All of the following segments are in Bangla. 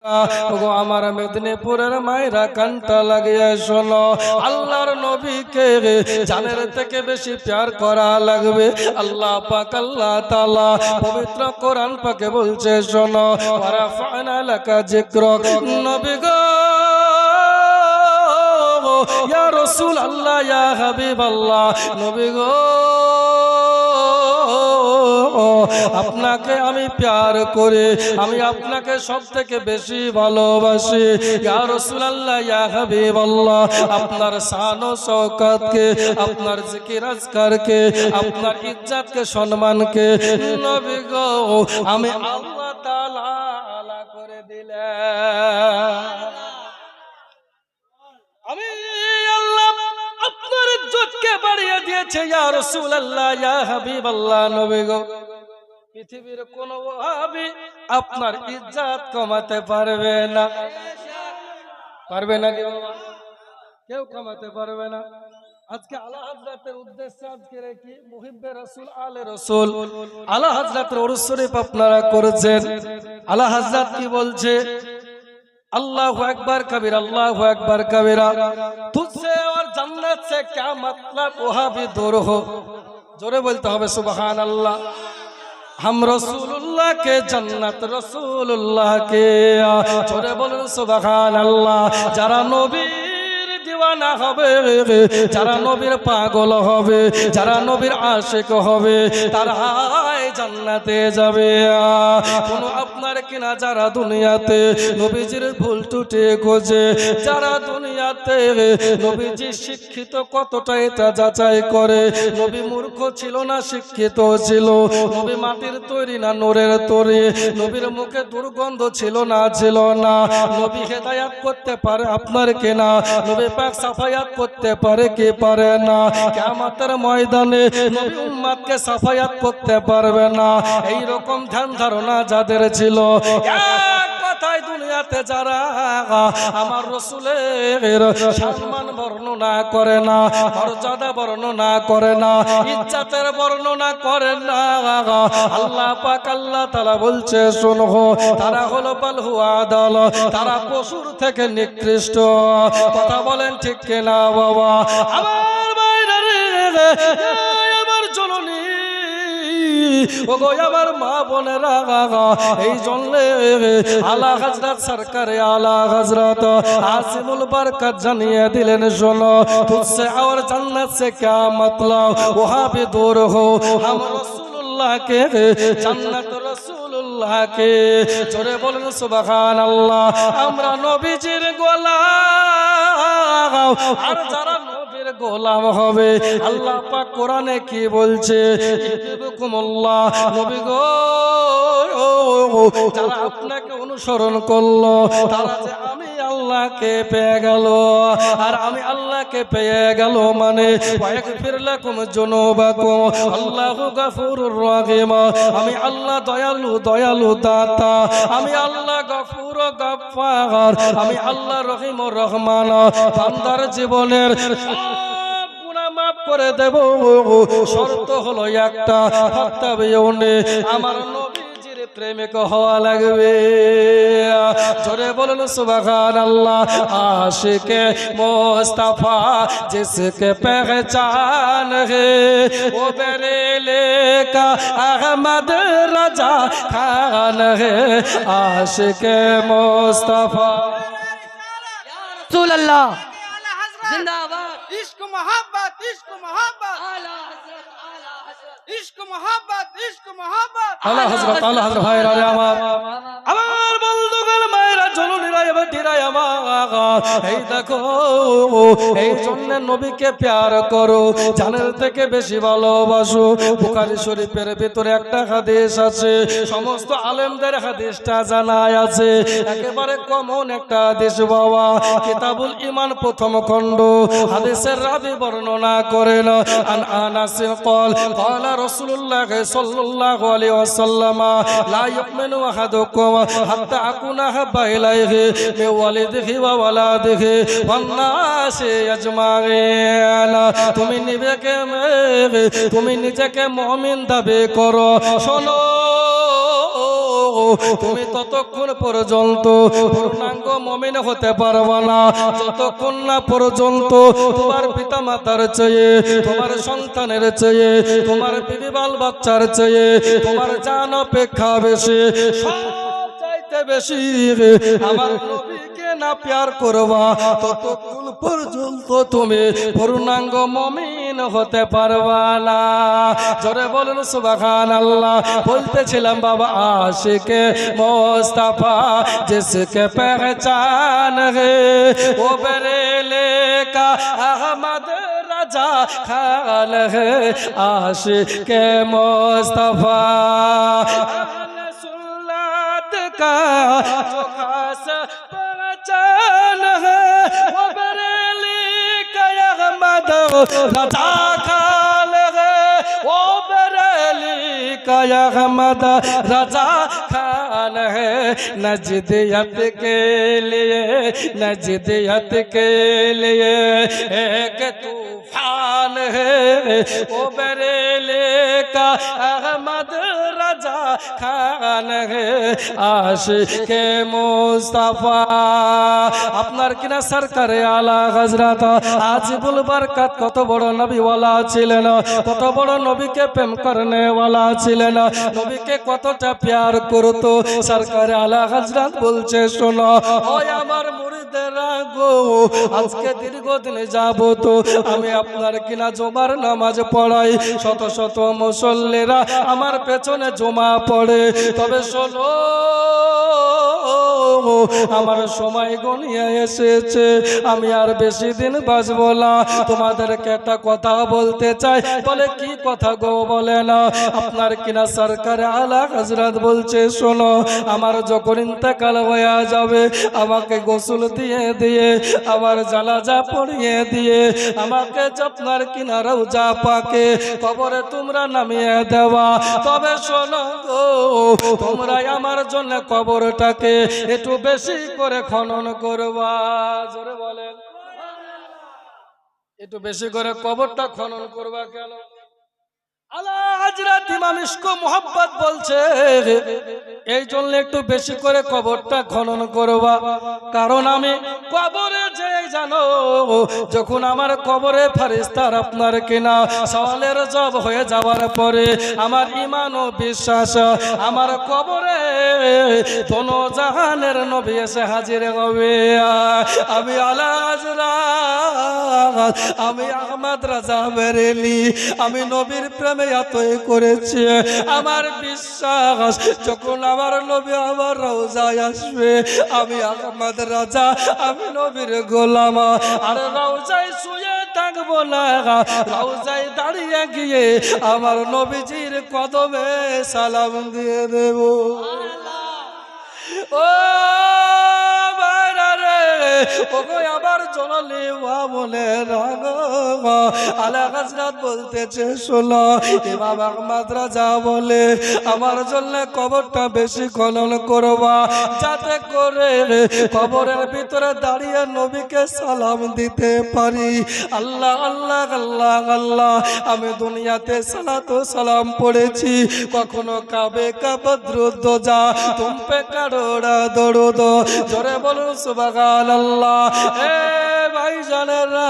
আমার মেদিনীপুরের মায়েরা কানটা লাগিয়ে শোনো, আল্লাহর নবীকে জানের থেকে বেশি প্যার করা লাগবে। আল্লাহ পাক আল্লাহ তাআলা পবিত্র কোরআন পাকে বলছে শোনো, ওয়ারাফা'না লাকা যিকরাক। নবী গো, ইয়া রাসূল আল্লাহ, ইয়া হাবিব আল্লাহ, নবী গো আপনাকে আমি প্যার করে, আমি আপনাকে সব থেকে বেশি ভালোবাসি। ইয়া রাসূলুল্লাহ, ইয়া হাবিবাল্লাহ, আপনার শান ও শওকতকে, আপনার জিকির আজকারকে, আপনার ইজ্জতকে, সম্মানকে নবী গো আমি আল্লাহ তাআলা আলা করে দিলাম। আমি আল্লাহ আপনার ইজ্জতকে বাড়িয়ে দিয়েছে। ইয়া রাসূলুল্লাহ, ইয়া হাবিবাল্লাহ, নবী গো পৃথিবীর কোন ওয়াহাবি আপনার ইজ্জত কমাতে পারবে না। পারবে না কি বাবা? কেউ কমাতে পারবে না। আজকে আলা হযরতের উদ্দেশ্যে আজকের কি মুহিব্বে রাসূল আলে রাসূল আলা হযরতের উরুস শরীফ আপনারা করেছেন। আলা হযরত কি বলছে? अल्लाहु अकबर कबीरा, अल्लाहु अकबर कबीरा, तुझसे और जन्नत से क्या मतलब, वहाँ भी दूर हो। जोरे बोलते हो सुबहान अल्लाह। हम रसूलुल्लाह के जन्नत रसूलुल्लाह के, जोरे बोलो सुबहान अल्लाह। जरा नबी দিওয়ানা হবে, যারা নবীর পাগল হবে, যারা নবীর আশিক হবে, তারাই জান্নাতে যাবে। কোন আপনার কিনা যারা দুনিয়াতে নবীজির ভুল ত্রুটি খোঁজে, যারা দুনিয়াতে নবীজি শিক্ষিত কতটা এটা যাচাই করে, নবী মূর্খ ছিল না শিক্ষিত ছিল, নবী মাটির তৈরি না নূরের তৈরি, নবীর মুখে দুর্গন্ধ ছিল না ছিল না, নবী হেদায়াত করতে পারে আপনার কিনা, নবী পাক সাফায়াত করতে পারে কি পারে না। কিয়ামতের ময়দানে নবী উম্মতকে সাফায়াত করতে পারবে না। এই রকম ধ্যান ধারণা যাদের ছিল, এক কথায় দুনিয়াতে যারা আমার রাসূলের সম্মান বর্ণনা করে না, মর্যাদা বর্ণনা করে না, ইজ্জতের বর্ণনা করে না, আল্লাহ পাক আল্লাহ তাআলা বলছে শুনো, তারা হলো বালহু আদাল, তারা পশুর থেকে নিকৃষ্ট। কথা বলেন ঠিক কিনা বাবা? আমার বাইরে আমার জননী, ও গো আমার মা বোনেরা, এই জন্য আলা হযরত সরকারে আলা হযরত আসিমুল বরকত জানিয়ে দিলেন শোনো, তুঝসে और जन्नत से क्या मतलब, वहां भी दूर हो। हम रसूलुल्लाह के जन्नत रसूलुल्लाह के, জোরে বলেন সুবহানাল্লাহ। আমরা নবীজির গোলাম, আর যারা নবীর গোলাম হবে, আল্লাহ পাক কোরআনে কি বলছে? ইহদিকুমুল্লাহ, নবী গো যারা আপনাকে অনুসরণ করলো, তারা যে আমি আল্লাহকে পেয়ে গেল, আর আমি আল্লাহকে পেয়ে গেল মানে ওয়াগফির লাকুম যুনুবাকুম, আল্লাহু গফুরুর রহিম, আমি আল্লাহ দয়ালু দয়ালু দাতা, আমি আল্লাহ গফুর গফফার, আমি আল্লাহ রহিম রহমান, বান্দার জীবনের মাফ করে দেব। শর্ত হলো একটা, আমার নবীজির প্রেমিক হওয়া লাগবে। জোরে বলুন সুবহানাল্লাহ। আশিকে মুস্তাফা जिसके पहचान है, वो बरेली का अहमद रजा खान है। आशिके मुस्ताफा रसूल अल्लाह जिंदाबाद। इश्क मोहब्बत, इश्क मोहब्बत, आला हज़रत, आला हज़रत, इश्क मोहब्बत, इश्क मोहब्बत, आला हज़रत, आला हज़रत भाईरा আমার বন্ধুগণ মায়েরা জননীরা বেটিরা আমার, এই দেখো এই জন্য নবীকে প্যার করো, জানের থেকে বেশি ভালোবাসো। বুখারী শরীফের ভিতরে একটা হাদিস আছে, সমস্ত আলেমদের হাদিসটা জানা আছে, একেবারে কমন একটা হাদিস বাবা। কিতাবুল ঈমান প্রথম খণ্ড, হাদিসের রাবী বর্ণনা করেন, আন আনাস قال قال رسول الله صلى الله عليه وسلم لا يؤمن احدكم حتى اكون احب اليه من والده وولده والناس اجمعين। তুমি নিজেকে মুমিন দাবি করো, শোনো তুমি ততক্ষণ পর্যন্ত পূর্ণাঙ্গ মুমিন হতে পারবে না যতক্ষণ না পর্যন্ত তোমার পিতা মাতার চেয়ে, তোমার সন্তানের চেয়ে, তোমার বিবি বাল বাচ্চার চেয়ে তোমার জান অপেক্ষা বেশি, সব চাইতে বেশি আমার নবীকে না প্যার করবা ততক্ষণ পর্যন্ত তুমি পূর্ণাঙ্গ মুমিন হতে পারবা না। জোরে বলুন সুবহানাল্লাহ। বলতেছিলাম বাবা আশিকে মুস্তাফা जिसके पहचान है वो बरेले का अहमद रजा खान है आशिके मुस्ताफा अहले सुन्नत का जो खास पहचान है वो बरेली का अहमद रजा खान है वो बरेली का अहमद रजा खान है नजदियत के लिए, नजदियत के लिए एक तूफान है वो बरेली का अहमद रजा खान है आशिके मुस्ताफा। আপনার কিনা সরকারে আলা হযরত আজিবুল বরকত কত বড় নবীওয়ালা ছিলেন, কত বড় নবীকে প্রেম করনে ওয়ালা ছিলেন, নবীকে কতটা প্যার করত। সরকারে আলা হযরত বলছে শোনো ওই আমার মুরিদেরা গো, আজকে দীর্ঘদিন যাবত আমি আপনার কিনা জুমার নামাজ পড়াই, শত শত মুসল্লিরা আমার পেছনে জমা পড়ে, তবে শোনো আমার সময় গনিয়ে এসেছে, আমি আর বেশি দিন বাঁচব না। তোমাদেরকে একটা কথা বলতে চাই। বলে কি কথা গো? বলে না আপনার কিনা সরকারে আলা হযরত বলছে শোনো আমার যখন ইন্তেকাল হয়ে যাবে আমাকে গোসল দিয়ে দিয়ে আমার জানাজা পড়িয়ে দিয়ে আমাকে আপনার কিনা রওজা পাকে কবরে তোমরা নামিয়ে দেওয়া। তবে শোনো গো তোমরা আমার জন্য কবরটাকে একটু বেশি করে খনন করবা। জোরে বলেন একটু বেশি করে কবরটা খনন করবা কেন? আলা হযরত ইমাম ইশকো মোহাব্বত বলছে এই জন্য একটু বেশি করে কবরটা খনন করবা, কারণ আমি কবরে যে জানো যখন আমার কবরে ফেরেশতার আপনার কিনা সওয়ালের জবাব হয়ে যাওয়ার পরে আমার ঈমান ও বিশ্বাস আমার কবরে দোনো জাহানের নবী এসে হাজির হবে। আমি আলা হযরত আমি আহমদ রাজা বেরেলি আমি নবীর প্রেমে এতই করেছি, আমার বিশ্বাস যখন আমার নবী আমার রওজায় আসবে আমি আহমদ রাজা আমি নবীর গোলাম আর রওজায় শুয়ে থাকবো না, রওজায় দাঁড়িয়ে গিয়ে আমার নবীজির কদমে সালাম দিয়ে দেব। ও আবার জনলে মনে রাগ আলা হযরত বলতেছে শোনো ইমাম আহমদ রাজা বলে আমার জন্য কবরটা বেশি খনন করবা যাতে করে কবরের ভিতরে দাঁড়িয়ে নবীকে সালাম দিতে পারি। আল্লাহ আল্লাহ আল্লাহ আল্লাহ আমি দুনিয়াতে সালাত ও সালাম পড়েছি, কখনো কাবে কাবদ্রুদ যা তুম পে কারোড়া দরুদ। জোরে বলুন সুবহানাল্লাহ। এ ভাই জানেরা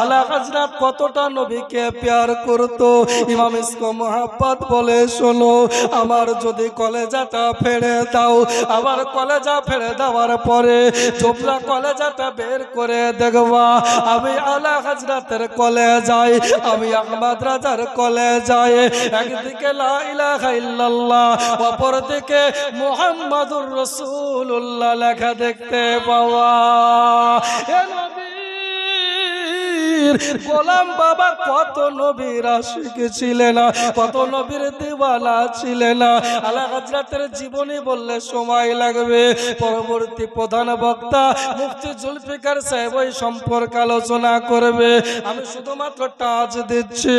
আলা হযরত কতটা নবীকে প্যার করতো। ইমাম ইশকো মোহাব্বত বলে শোনো আমার যদি কলেজাটা ফেড়ে দাও, আবার কলেজা ফেড়ে দেওয়ার পরে তোমরা কলেজাটা বের করে দেখবা আমি আলা হযরতের কলেজায় আমি আহমদ রাজার কলেজায় একদিকে লা ইলাহা ইল্লাল্লাহ অপরদিকে মুহাম্মাদুর রাসূলুল্লাহ লেখা দেখতে পাওয়া। গোলাম বাবা কত নবীর আশিক ছিলেন, কত নবীর দিওয়ানা ছিলেন। আলা হযরতের জীবনী বললে সময় লাগবে, পরবর্তী প্রধান বক্তা মুফতি জুলফিকার সাহেব ওই সম্পর্কে আলোচনা করবে, আমি শুধুমাত্র টাচ দিচ্ছি।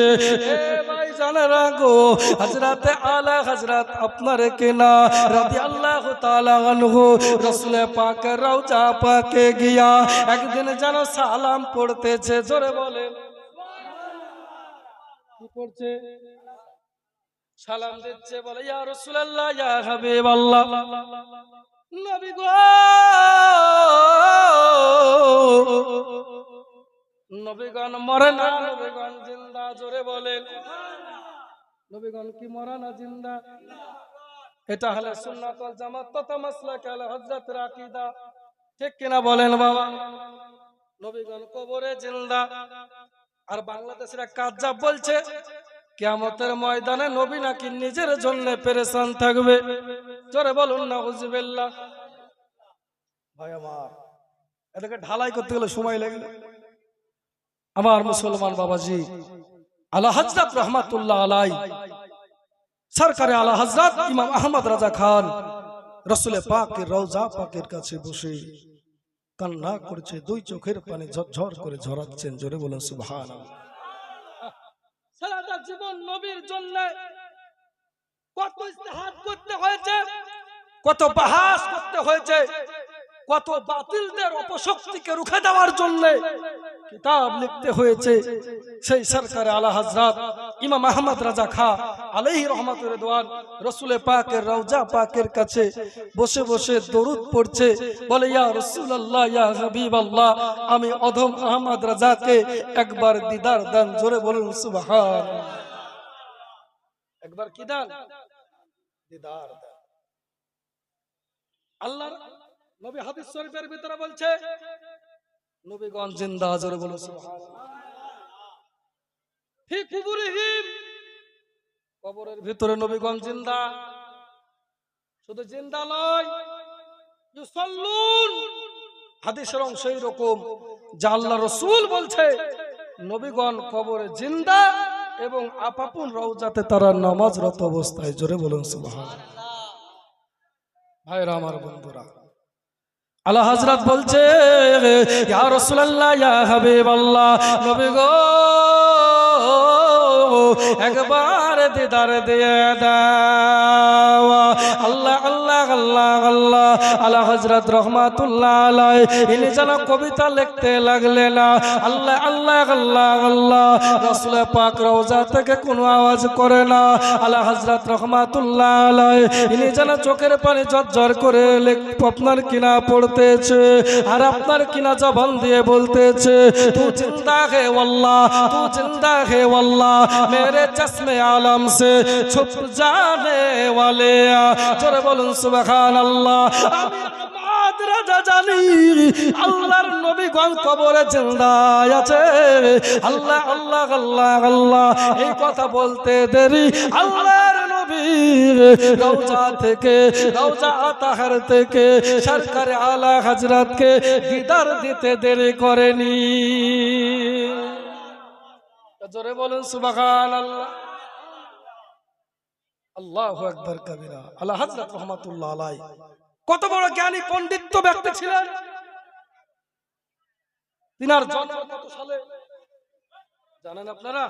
এ ভাই জানেরা গো হযরতে আলা হযরত আপনার কিনা রাদিয়াল্লাহু তাআলা আনহু রাসূল পাকের রওজা পাকে গিয়া একদিন যেন সালাম পড়তেছে। জোরে বলেন কি পড়ছে? সালাম দিচ্ছে, বলে ইয়া রাসূলুল্লাহ ইয়া হাবিবাল্লাহ। নবী গো, নবীগণ মরে না, নবীগণ জিন্দা। জোরে বলেন, নবীগণ কি মরে না, জিন্দা? এটা হলো সুন্নাত ওয়াল জামাত তথা মাসলাক আলে হযরতের আকীদা। ঠিক কিনা বলেন বাবা? নবীগণ কবরে জিন্দা। আর বাংলাদেশের কাজ্জাব বলছে কিয়ামতের ময়দানে নবী নাকি নিজের জন্য পেরেশান থাকবে। জোরে বলুন নাউযুবিল্লাহ। ভাই আমার, এটাকে ঢালাই করতে গেলে সময় লাগে। আমার মুসলমান বাবাজি, আলা হযরত রাহমাতুল্লাহ আলাই সরকারে আলা হযরত ইমাম আহমদ রাজা খান রাসূল পাকের রওজা পাকের কাছে বসে কান্না করছে, দুই চোখের পানি ঝরঝর করে ঝরাচ্ছেন। জোরে বলুন সুবহানাল্লাহ। সারাটা জীবন নবীর জন্য কত ইজতিহাদ করতে হয়েছে, কত বাহাস করতে হয়েছে, কত বাতিলদের অপশক্তিকে রুখে দেওয়ার জন্য কিতাব লিখতে হয়েছে। সেই সরকারে আলা হযরত ইমাম আহমদ রাজা খা আলাইহি রহমাতুর রিদওয়ান রাসূল পাকের রওজা পাকের কাছে বসে বসে দরুদ পড়ছে, বলে ইয়া রাসূলুল্লাহ ইয়া হাবিবাল্লাহ, আমি অধম আহমদ রাজাকে একবার দিদার দেন। জোরে বলুন সুবহানাল্লাহ। একবার কি দেন? দিদার দেন। আল্লাহর নবী হাদিস শরীফের ভিতরে বলছে নবীগণ জিন্দা। জোরে বলুন সুবহানাল্লাহ। ফি কুবুরিহিম, কবরের ভিতরে নবীগণ জিন্দা। শুধু জিন্দা নয়, ইউসাল্লুন, হাদিসের অংশ এরকম যে আল্লাহ রাসূল বলছে নবীগণ কবরে জিন্দা এবং আপাপুন রওজাতে তারা নামাজরত অবস্থায়। জোরে বলুন সুবহানাল্লাহ। ভাইরা আমার, বন্ধুরা, আলা হযরত বলছে ইয়া রাসূলুল্লাহ ইয়া হাবিবাল্লাহ, নবী গো একবার দিদার দিয়ে দাও। আল্লাহ আল্লাহ আল্লাহ আল্লাহ। আলা হযরত রাহমাতুল্লাহ আলাইহি ইনি যেন কবিতা লিখতে লাগলেন। আল্লাহ আল্লাহ আল্লাহ আল্লাহ। রাসূল পাক রওজা থেকে কোনো আওয়াজ করে না। আলা হযরত রাহমাতুল্লাহ আলাইহি ইনি যেন চোখের পানি ঝরঝর করে আপনার কিনা পড়তেছে, আর আপনার কিনা জবান দিয়ে বলতেছে তু জিন্দা হে ওয়াল্লাহ, তু জিন্দা হে ওয়াল্লাহ, मेरे चश्मे आलम से छुप जाने वाले। जोरे बोलुन सुबहानाल्लाह। আমি আহমদ রাজা জানি আল্লাহর নবীগণ কবরে জিন্দা আছে। আল্লাহ আল্লাহ আল্লাহ আল্লাহ এই কথা বলতে দেরি আল্লাহর নবী রওজা থেকে, রওজা তাহার থেকে সরকারে আলা হযরতকে দিদার দিতে দেরি করেনি। জোরে বলুন সুবহানাল্লাহ। আল্লাহু আকবার কবিরা। আলা হযরত রাহমাতুল্লাহ আলাইহি কত বড় জ্ঞানী পণ্ডিত ব্যক্তি ছিলেন। তিনার জন্ম কত সালে জানেন আপনারা?